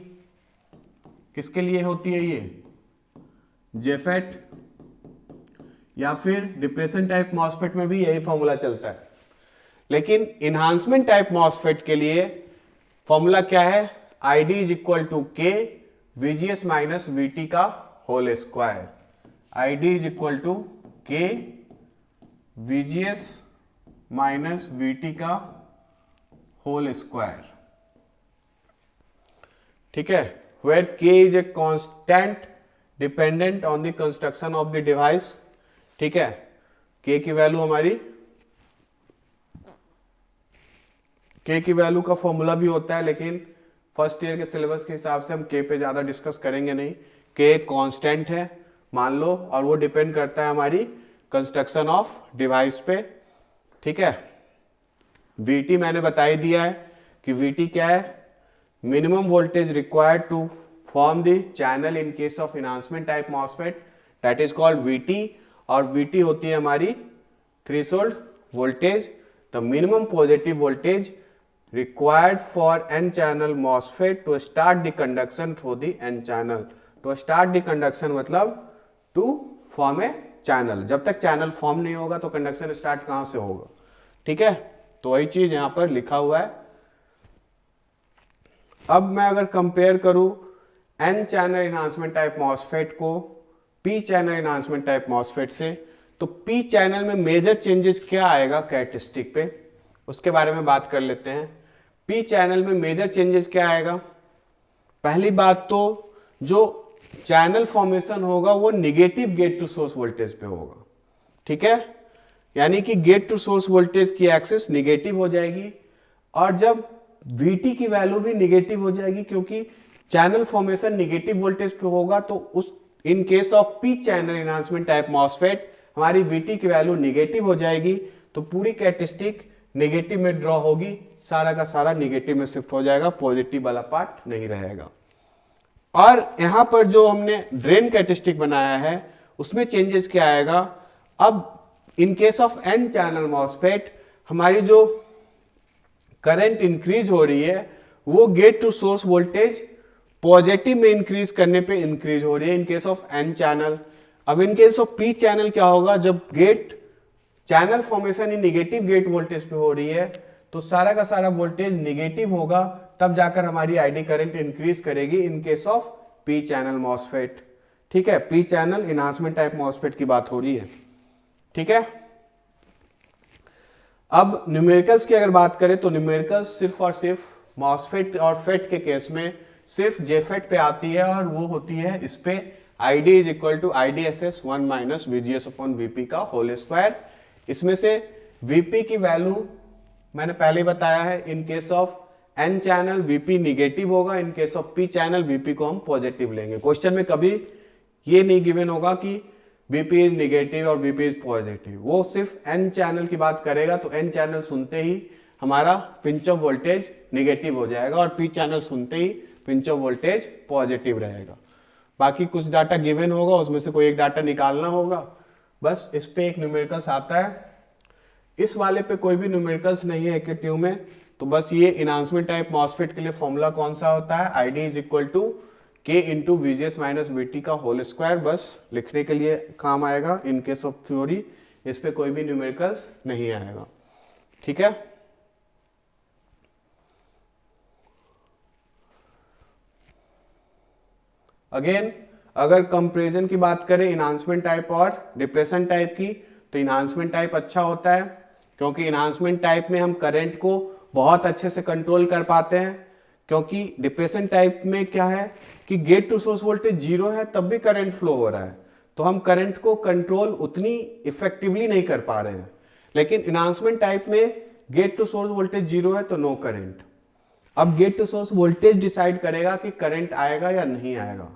किसके लिए होती है ये? जेफेट या फिर डिप्लेशन टाइप मॉसफेट में भी यही फॉर्मूला चलता है, लेकिन इनहांसमेंट टाइप मॉसफेट के लिए फॉर्मूला क्या है? ID is equal to K VGS minus VT का whole square. ID is equal to K VGS minus VT का होल स्क्वायर। ठीक है, where K is a constant dependent on the construction of the device। ठीक है, K की value हमारी, K की value का फॉर्मूला भी होता है, लेकिन फर्स्ट ईयर के सिलेबस के हिसाब से हम K पे ज्यादा डिस्कस करेंगे नहीं। K कांस्टेंट है मान लो, और वो डिपेंड करता है हमारी कंस्ट्रक्शन ऑफ डिवाइस पे। ठीक है, VT मैंने बता ही दिया है कि VT क्या है? Minimum voltage required to form the channel in case of enhancement type MOSFET, that is called VT। और VT होती है हमारी threshold voltage, the minimum positive voltage required for n channel MOSFET to start the conduction through the n channel। to start the conduction मतलब to form a channel। जब तक channel form नहीं होगा तो कंडक्शन स्टार्ट कहां से होगा? ठीक है, तो वही चीज यहां पर लिखा हुआ है। अब मैं अगर कंपेयर करूं n channel enhancement type MOSFET को p channel enhancement type MOSFET से, तो p चैनल में मेजर चेंजेस क्या आएगा कैरेक्टरिस्टिक पे, उसके बारे में बात कर लेते हैं। पी चैनल में मेजर चेंजेस क्या आएगा? पहली बात तो जो चैनल फॉर्मेशन होगा वो negative gate to source voltage पे होगा। ठीक है, यानी कि गेट टू सोर्स वोल्टेज की एक्सिस निगेटिव हो जाएगी, और जब VT की वैल्यू भी निगेटिव हो जाएगी, क्योंकि चैनल फॉर्मेशन निगेटिव वोल्टेज पे होगा, तो उस इन case of P channel enhancement type MOSFET हमारी VT की वैल्यू निगेटिव हो जाएगी, तो पूरी कैरेक्टरिस्टिक नेगेटिव में ड्रॉ होगी, सारा का सारा नेगेटिव में शिफ्ट हो जाएगा, पॉजिटिव वाला पार्ट नहीं रहेगा। और यहां पर जो हमने ड्रेन कैरेक्टरिस्टिक बनाया है उसमें चेंजेस क्या आएगा? अब in case of n channel MOSFET हमारी जो करंट इंक्रीज हो रही है वो gate to source voltage positive में इंक्रीज करने पे इंक्रीज हो रही है in case of n channel. अब in case of p channel क्या होगा? जब गेट चैनल फॉर्मेशन ही निगेटिव गेट वोल्टेज पे हो रही है तो सारा का सारा वोल्टेज निगेटिव होगा, तब जाकर हमारी आईडी करंट इंक्रीज करेगी इन case of P channel MOSFET. ठीक है, P channel enhancement type MOSFET की बात हो रही है। ठीक है, अब न्यूमेरिकल्स की अगर बात करें तो न्यूमेरिकल्स सिर्फ और सिर्फ मॉसफेट और फेट के केस में सिर्फ जेफेट पे आती है, और वो होती है इस पे ID is equal to IDSS 1 minus VGS upon VP का होल स्क्वायर। इसमें से VP की वैल्यू मैंने पहले ही बताया है, in case of N channel VP निगेटिव होगा, in case of P channel VP को हम पॉजिटिव लेंगे। क्वेश्चन में कभी ये नहीं गिवन होगा कि VP इज निगेटिव और VP इज पॉजिटिव, वो सिर्फ N चैनल की बात करेगा, तो N चैनल सुनते ही हमारा पिंच ऑफ वोल्टेज निगेटिव हो जाएगा और P चैनल सुनते ही पिंच ऑफ वोल्टेज पॉजिटिव रहेगा। बाकी कुछ डाटा गिवन होगा, उसमें से कोई एक डाटा निकालना होगा, बस इस पे एक न्यूमेरिकल्स आता है। इस वाले पे कोई भी न्यूमेरिकल्स नहीं है एक्टिव में, तो बस ये इनहांसमेंट टाइप मॉसफेट के लिए फॉर्मूला कौन सा होता है, ID is equal to K into VGS minus VT का होल स्क्वायर, बस लिखने के लिए काम आएगा इन केस ऑफ थ्योरी। इस पे कोई भी न्यूमेरिकल्स नहीं आएगा। ठीक है, अगेन अगर कंपैरिजन की बात करें इनहांसमेंट टाइप और डिप्रेशन टाइप की, तो इनहांसमेंट टाइप अच्छा होता है, क्योंकि इनहांसमेंट टाइप में हम करंट को बहुत अच्छे से कंट्रोल कर पाते हैं। क्योंकि डिप्रेशन टाइप में क्या है कि gate to source voltage zero है तब भी करंट फ्लो हो रहा है, तो हम करंट को कंट्रोल उतनी इफेक्टिवली नहीं कर पा रहे हैं। लेकिन इनहांसमेंट टाइप में gate to source voltage zero है तो नो करंट। अब gate to source voltage decide करेगा कि करंट आएगा या नहीं आएगा।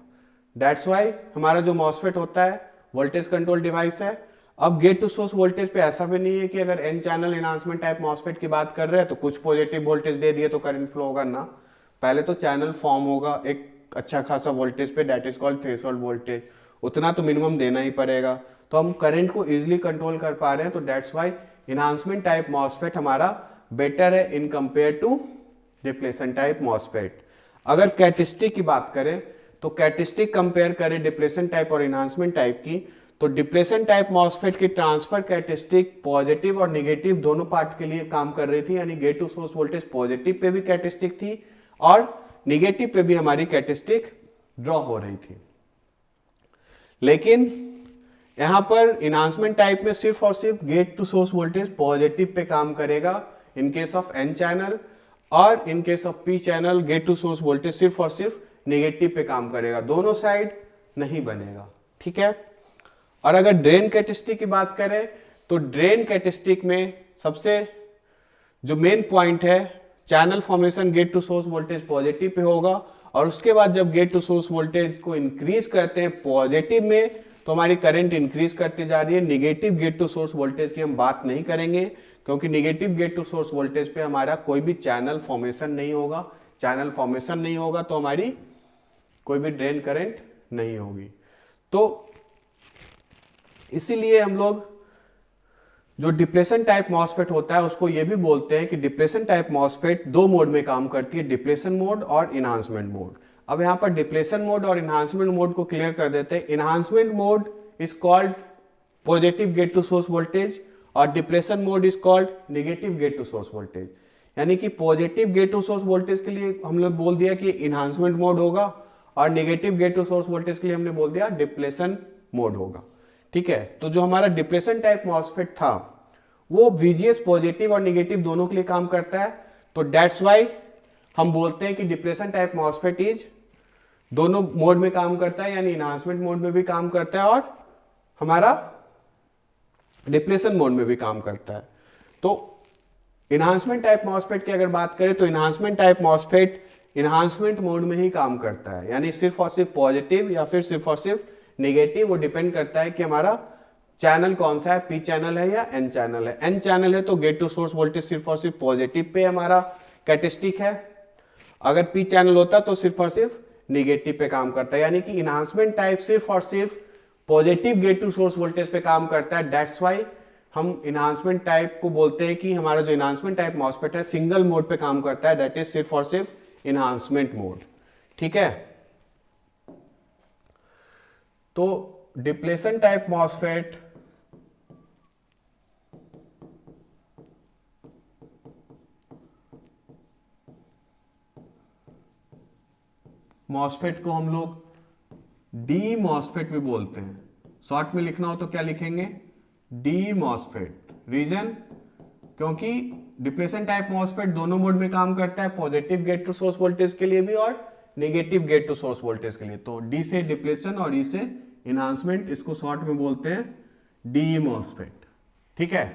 दैट्स वाई हमारा जो मॉसफेट होता है वोल्टेज कंट्रोल डिवाइस है। अब गेट टू सोर्स वोल्टेज पे ऐसा भी नहीं है कि अगर N channel enhancement type MOSFET की बात कर रहे हैं तो कुछ पॉजिटिव वोल्टेज दे दिए तो करंट फ्लो होगा ना, पहले तो चैनल फॉर्म होगा एक अच्छा खासा वोल्टेज पे, that is called threshold voltage, उतना तो मिनिमम देना ही पड़ेगा। तो हम करंट को इजिली कंट्रोल कर पा रहे हैं, तो that's why enhancement type MOSFET हमारा बेटर है in compare to depletion type MOSFET. अगर कैरेक्टरिस्टिक की बात करें तो कैरेक्टरिस्टिक कंपेयर करें डिप्लेशन टाइप और इनहांसमेंट टाइप की, तो डिप्लेशन टाइप मॉसफेट की ट्रांसफर कैरेक्टरिस्टिक पॉजिटिव और निगेटिव दोनों पार्ट के लिए काम कर रही थी, यानी gate to source voltage positive पे भी कैरेक्टरिस्टिक थी और निगेटिव पे भी हमारी कैरेक्टरिस्टिक ड्रॉ हो रही थी। लेकिन यहां पर इनहांसमेंट टाइप में सिर्फ और सिर्फ gate to source voltage positive पे काम करेगा in case of N channel, और in case of P channel gate to source voltage सिर्फ और सिर्फ नेगेटिव पे काम करेगा, दोनों साइड नहीं बनेगा। ठीक है, और अगर ड्रेन कैरेक्टरिस्टिक की बात करें तो ड्रेन कैरेक्टरिस्टिक में सबसे जो मेन पॉइंट है, channel formation gate to source voltage positive पे होगा, और उसके बाद जब गेट टू सोर्स वोल्टेज को इंक्रीज करते हैं पॉजिटिव में तो हमारी करंट इंक्रीज करती जा रही है। Negative gate to source voltage की हम बात नहीं करेंगे, क्योंकि negative gate to source voltage पे हमारा कोई भी चैनल फॉर्मेशन नहीं होगा। चैनल फॉर्मेशन नहीं होगा तो हमारी कोई भी ड्रेन करंट नहीं होगी। तो इसीलिए हम लोग जो डिप्लेशन टाइप मॉसफेट होता है उसको ये भी बोलते हैं कि डिप्लेशन टाइप मॉसफेट दो मोड में काम करती है, डिप्लेशन मोड और इनहांसमेंट मोड। अब यहां पर डिप्लेशन मोड और इनहांसमेंट मोड को क्लियर कर देते हैं। Enhancement mode is called positive gate to source voltage और depletion mode is called negative gate to source voltage. यानी कि positive gate to source voltage के लिए हम लोग बोल दिया कि इनहांसमेंट मोड होगा, और negative gate to source voltage के लिए हमने बोल दिया डिप्लेशन मोड होगा। ठीक है, तो जो हमारा डिप्लेशन टाइप मॉसफेट था वो VGS पॉजिटिव और नेगेटिव दोनों के लिए काम करता है, तो दैट्स वाई हम बोलते हैं कि डिप्लेशन टाइप मॉसफेट इज दोनों मोड में काम करता है, यानी इनहांसमेंट मोड में भी काम करता है और हमारा डिप्लेशन मोड में भी काम करता है। तो इनहांसमेंट टाइप मॉसफेट की अगर बात करें तो enhancement type MOSFET enhancement mode में ही काम करता है, यानी सिर्फ और सिर्फ पॉजिटिव या फिर सिर्फ और सिर्फ नेगेटिव, वो डिपेंड करता है कि हमारा चैनल कौन सा है, पी चैनल है या एन चैनल है। एन चैनल है तो गेट टू सोर्स वोल्टेज सिर्फ और सिर्फ पॉजिटिव पे हमारा कैरेक्टरिस्टिक है, अगर पी चैनल होता तो सिर्फ और सिर्फ नेगेटिव पे काम करता है। यानी कि इनहांसमेंट टाइप सिर्फ और सिर्फ positive gate to source voltage पे काम करता है। दैट्स वाई हम इनहांसमेंट टाइप को बोलते हैं कि हमारा जो इनहांसमेंट टाइप मॉसफेट है सिंगल मोड पे काम करता है, दैट इज सिर्फ और सिर्फ इनहांसमेंट मोड। ठीक है, तो डिप्लेशन टाइप मॉसफेट मॉसफेट को हम लोग डी मॉसफेट भी बोलते हैं। शॉर्ट में लिखना हो तो क्या लिखेंगे, डी मॉसफेट। रीजन, क्योंकि डिप्लेशन टाइप मॉसफेट दोनों मोड में काम करता है, positive gate to source voltage के लिए भी और negative gate to source voltage के लिए। तो डी से डिप्लेशन और ई से इनहांसमेंट, इसको शॉर्ट में बोलते हैं डी मॉसफेट। ठीक है,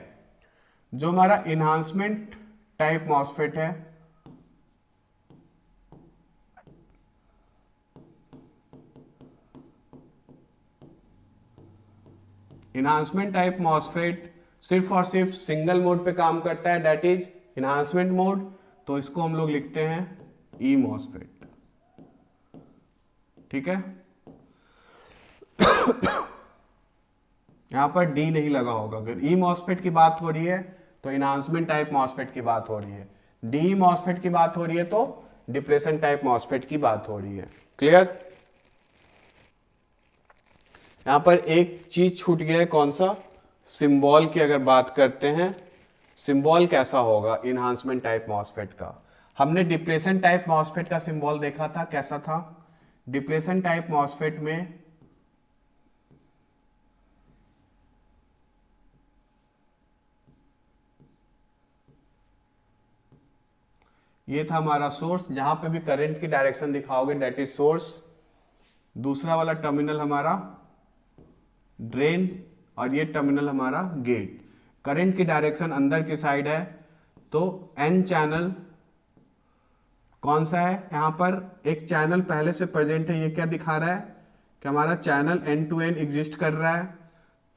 जो हमारा इनहांसमेंट टाइप मॉसफेट है, इनहांसमेंट टाइप मॉसफेट सिर्फ और सिर्फ सिंगल मोड पे काम करता है, दैट इज इनहांसमेंट मोड। तो इसको हम लोग लिखते हैं ई मॉसफेट। ठीक है, यहां पर डी नहीं लगा होगा। अगर ई मॉसफेट की बात हो रही है तो इनहांसमेंट टाइप मॉसफेट की बात हो रही है, डी मॉसफेट की बात हो रही है तो डिप्लेशन टाइप मॉसफेट की बात हो रही है। क्लियर? यहां पर एक चीज छूट गया है, कौन सा, सिंबल की अगर बात करते हैं, सिंबल कैसा होगा इनहांसमेंट टाइप मॉसफेट का। हमने डिप्लेशन टाइप मॉसफेट का सिंबल देखा था, कैसा था। डिप्लेशन टाइप मॉसफेट में ये था हमारा सोर्स, जहां पे भी करंट की डायरेक्शन दिखाओगे दैट इज सोर्स। दूसरा वाला टर्मिनल हमारा ड्रेन और ये टर्मिनल हमारा गेट। करंट की डायरेक्शन अंदर की साइड है तो एन चैनल कौन सा है, यहां पर एक चैनल पहले से प्रेजेंट है। ये क्या दिखा रहा है कि हमारा channel end to end exist कर रहा है।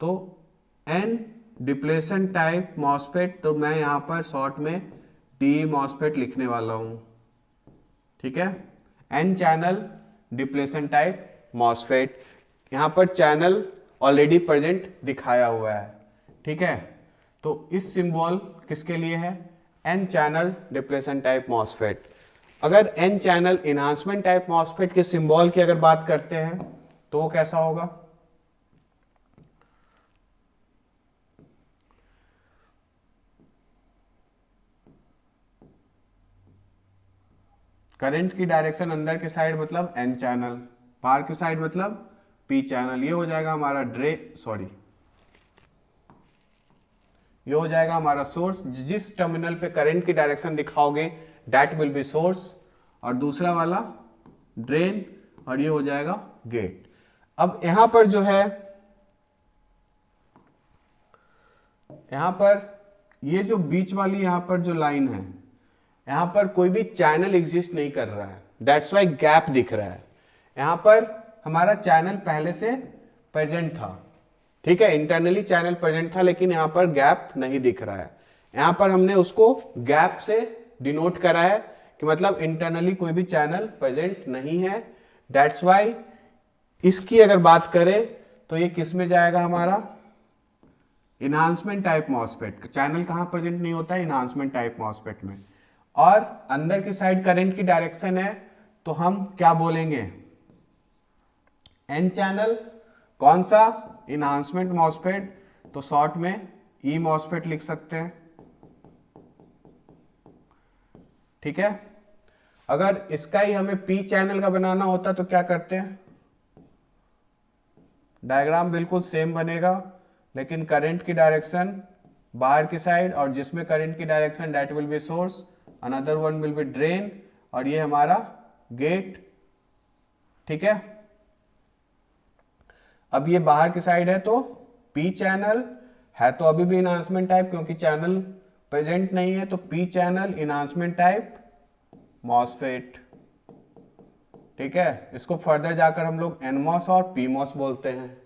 तो एन डिप्लेशन टाइप मॉसफेट, तो मैं यहां पर शॉर्ट में डी मॉसफेट लिखने वाला हूं। ठीक है, N channel depletion type MOSFET, यहां पर चैनल ऑलरेडी प्रेजेंट दिखाया हुआ है। ठीक है, तो इस सिंबल किसके लिए है, N channel depletion type MOSFET. अगर N channel enhancement type MOSFET के सिंबल की अगर बात करते हैं तो वो कैसा होगा, करंट की डायरेक्शन अंदर की साइड मतलब एन चैनल, बाहर की साइड मतलब पी चैनल। ये हो जाएगा हमारा ये हो जाएगा हमारा सोर्स। जिस टर्मिनल पे करंट की डायरेक्शन दिखाओगे दैट विल बी सोर्स, और दूसरा वाला ड्रेन, और ये हो जाएगा गेट। अब यहां पर जो है, यहां पर ये जो बीच वाली यहां पर जो लाइन है, यहां पर कोई भी चैनल एग्जिस्ट नहीं कर रहा है, दैट्स वाई गैप दिख रहा है। यहां पर हमारा चैनल पहले से प्रेजेंट था। ठीक है, इंटरनली चैनल प्रेजेंट था लेकिन यहां पर गैप नहीं दिख रहा है। यहां पर हमने उसको गैप से डिनोट करा है कि मतलब इंटरनली कोई भी चैनल प्रेजेंट नहीं है। दैट्स वाई इसकी अगर बात करें तो ये किस में जाएगा, हमारा इनहांसमेंट टाइप मॉसफेट। चैनल कहां प्रेजेंट नहीं होता है, इनहांसमेंट टाइप मॉसफेट में। और अंदर की साइड करंट की डायरेक्शन है तो हम क्या बोलेंगे, एन चैनल कौन सा, इनहांसमेंट मॉसफेट, तो शॉर्ट में ई मॉसफेट लिख सकते हैं। ठीक है, अगर इसका ही हमें पी चैनल का बनाना होता तो क्या करते हैं, डायग्राम बिल्कुल सेम बनेगा लेकिन करंट की डायरेक्शन बाहर की साइड, और जिसमें करंट की direction that will be source, another one will be drain, और ये हमारा गेट। ठीक है, अब ये बाहर की साइड है तो पी चैनल है, तो अभी भी इनहांसमेंट टाइप क्योंकि चैनल प्रेजेंट नहीं है, तो P channel enhancement type MOSFET. ठीक है, इसको फर्दर जाकर हम लोग एनमॉस और पीमॉस बोलते हैं।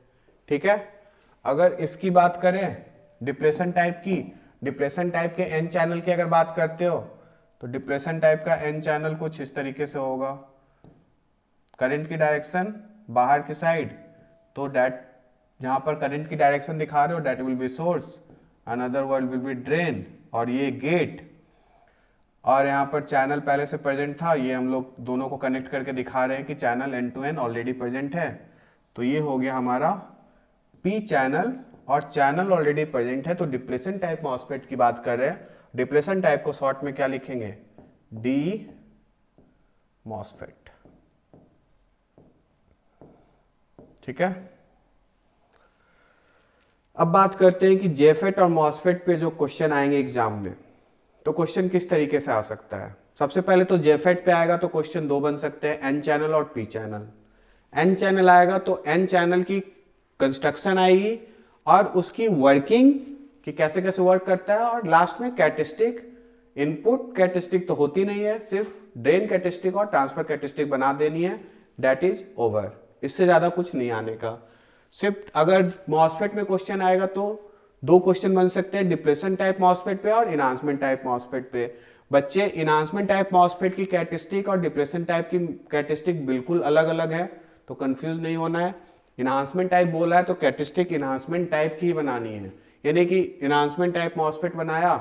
ठीक है, अगर इसकी बात करें डिप्रेशन टाइप की, डिप्रेशन टाइप के एन चैनल की अगर बात करते हो तो डिप्रेशन टाइप का एन चैनल कुछ इस तरीके से होगा। करंट की डायरेक्शन बाहर की साइड, तो दैट जहां पर करंट की डायरेक्शन दिखा रहे हो that will be source, another one will be drain, और ये गेट। और यहाँ पर चैनल पहले से प्रेजेंट था, ये हम लोग दोनों को कनेक्ट करके दिखा रहे हैं कि channel end to end already present है। तो ये हो गया हमारा पी चैनल, और चैनल ऑलरेडी प्रेजेंट है। तो डिप्लेशन टाइप मॉसफेट की बात कर रहे हैं, डिप्लेशन टाइप को शॉर्ट में क्या लिखेंगे, डी मॉसफेट। ठीक है। अब बात करते हैं कि जेफेट और मॉसफेट पे जो क्वेश्चन आएंगे एग्जाम में, तो क्वेश्चन किस तरीके से आ सकता है। सबसे पहले तो जेफेट पे आएगा तो क्वेश्चन दो बन सकते हैं, एन चैनल और पी चैनल। एन चैनल आएगा तो एन चैनल की कंस्ट्रक्शन आएगी और उसकी वर्किंग कि कैसे कैसे वर्क करता है, और लास्ट में कैरेक्टरिस्टिक, इनपुट कैरेक्टरिस्टिक तो होती नहीं है, सिर्फ ड्रेन कैरेक्टरिस्टिक और ट्रांसफर कैरेक्टरिस्टिक बना देनी है, दैट इज ओवर। इससे ज्यादा कुछ नहीं आने का। सिर्फ अगर मॉसफेट में क्वेश्चन आएगा तो दो क्वेश्चन बन सकते हैं, डिप्रेशन टाइप मॉसफेट पे और इनहांसमेंट टाइप मॉसफेट पे। बच्चे इनहांसमेंट टाइप मॉसफेट की कैरेक्टरिस्टिक और डिप्रेशन टाइप की कैरेक्टरिस्टिक बिल्कुल अलग अलग है, तो कंफ्यूज नहीं होना है। इनहांसमेंट टाइप बोला है तो कैरेक्टरिस्टिक इनहांसमेंट टाइप की बनानी है, यानी कि इनहांसमेंट टाइप मॉसफेट बनाया,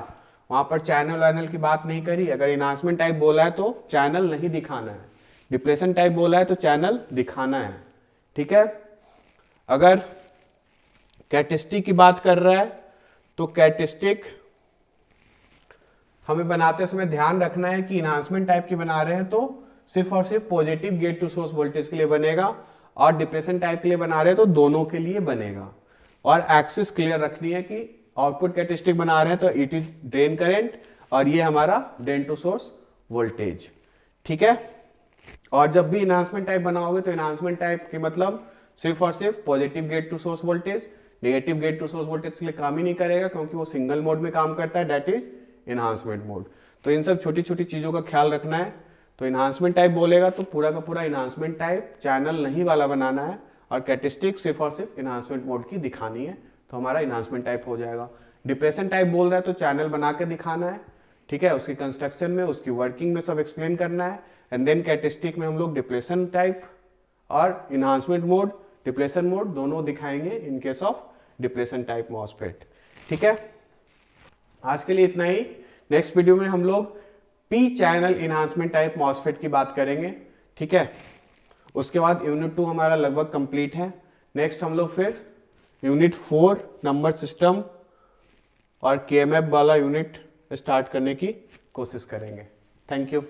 वहां पर चैनल वैनल की बात नहीं करी। अगर इनहांसमेंट टाइप बोला है तो चैनल नहीं दिखाना है, डिप्रेशन टाइप बोला है तो चैनल दिखाना है, ठीक है। अगर कैरेक्टरिस्टिक की बात कर रहा है तो कैरेक्टरिस्टिक हमें बनाते समय ध्यान रखना है कि इनहांसमेंट टाइप की बना रहे हैं तो सिर्फ और सिर्फ positive gate to source voltage के लिए बनेगा, और डिप्रेशन टाइप के लिए बना रहे हैं तो दोनों के लिए बनेगा। और एक्सिस क्लियर रखनी है कि आउटपुट कैरेक्टरिस्टिक बना रहे हैं तो इट इज ड्रेन करंट और ये हमारा ड्रेन टू सोर्स वोल्टेज, ठीक है। और जब भी इनहांसमेंट टाइप बनाओगे तो इनहांसमेंट टाइप के मतलब सिर्फ और सिर्फ positive gate to source voltage, negative gate to source voltage के लिए काम ही नहीं करेगा, क्योंकि वो सिंगल मोड में काम करता है, दैट इज इनहांसमेंट मोड। तो इन सब छोटी छोटी चीजों का ख्याल रखना है। तो इनहांसमेंट टाइप बोलेगा तो पूरा का पूरा इनहांसमेंट टाइप चैनल नहीं वाला बनाना है, और कैरेक्टरिस्टिक सिर्फ और सिर्फ इनहांसमेंट मोड की दिखानी है, तो हमारा इनहांसमेंट टाइप हो जाएगा। डिप्रेशन टाइप बोल रहा है तो चैनल बना के दिखाना है, ठीक है, उसकी कंस्ट्रक्शन में, उसकी वर्किंग में सब एक्सप्लेन करना है। एंड देन कैरेक्टरिस्टिक में हम लोग डिप्रेशन टाइप और इनहांसमेंट मोड, डिप्रेशन मोड दोनों दिखाएंगे इन case of depression type MOSFET, ठीक है। आज के लिए इतना ही। नेक्स्ट वीडियो में हम लोग P channel enhancement type MOSFET की बात करेंगे, ठीक है। उसके बाद यूनिट 2 हमारा लगभग कंप्लीट है। नेक्स्ट हम लोग फिर यूनिट 4 नंबर सिस्टम और केएमएफ वाला यूनिट स्टार्ट करने की कोशिश करेंगे। Thank you.